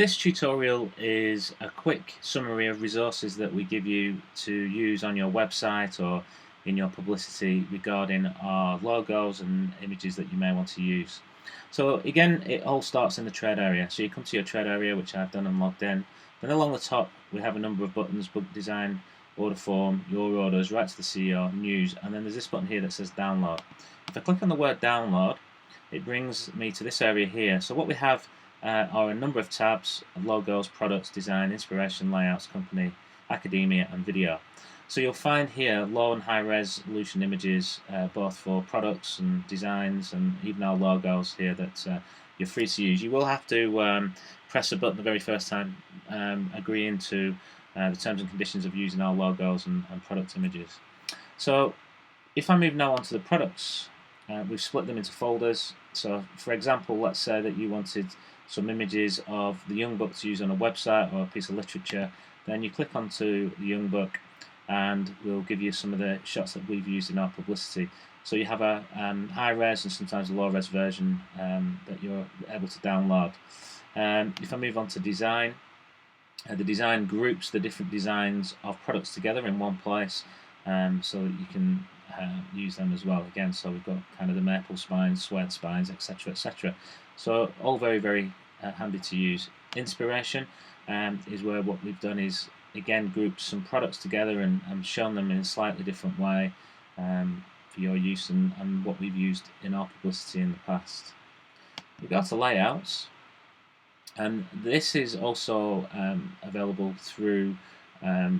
This tutorial is a quick summary of resources that we give you to use on your website or in your publicity regarding our logos and images that you may want to use. So again, it all starts in the trade area. So you come to your trade area, which I've done and logged in. Then along the top we have a number of buttons: book design, order form, your orders, right to the CEO, news, and then there's this button here that says download. If I click on the word download, it brings me to this area here. So what we have are a number of tabs: logos, products, design, inspiration, layouts, company, academia, and video. So you'll find here low and high resolution images, both for products and designs, and even our logos here that you're free to use. You will have to press a button the very first time, agreeing to the terms and conditions of using our logos and product images. So if I move now onto the products, we've split them into folders. So for example, let's say that you wanted some images of the Young Book to use on a website or a piece of literature. Then you click onto the Young Book and we'll give you some of the shots that we've used in our publicity. So you have a high res and sometimes a low res version that you're able to download. If I move on to design, the design groups the different designs of products together in one place, so that you can use them as well. Again, so we've got kind of the maple spines, suede spines, etc., etc. So all very handy to use. Inspiration is where what we've done is again grouped some products together and shown them in a slightly different way for your use and what we've used in our publicity in the past. We go to layouts, and this is also available through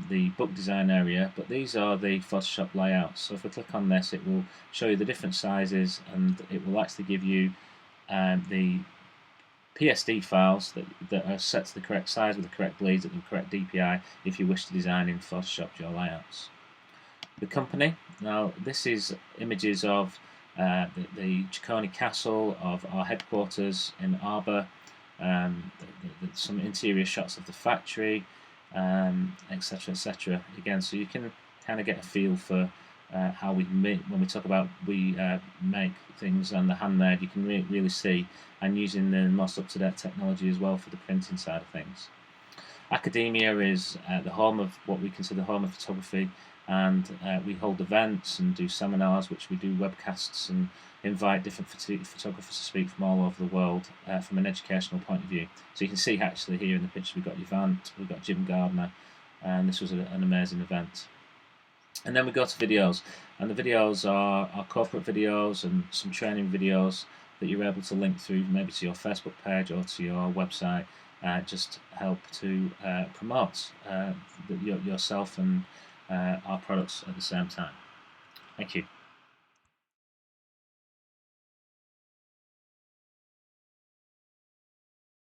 the book design area, but these are the Photoshop layouts. So if we click on this, it will show you the different sizes, and it will actually give you the PSD files that are set to the correct size with the correct bleeds at the correct DPI if you wish to design in Photoshop your layouts. The company, now this is images of the Ciccone Castle, of our headquarters in Arbor, some interior shots of the factory, etc., etc. Again, so you can kind of get a feel for how we make, when we talk about we make things and the handmade, you can really see, and using the most up-to-date technology as well for the printing side of things. Academia is the home of what we consider the home of photography, and we hold events and do seminars, which we do webcasts and invite different photographers to speak from all over the world from an educational point of view. So you can see actually here in the picture we've got Yvant, we've got Jim Gardner, and this was an amazing event. And then we go to videos, and the videos are corporate videos and some training videos that you're able to link through maybe to your Facebook page or to your website, just help to promote yourself and our products at the same time. Thank you.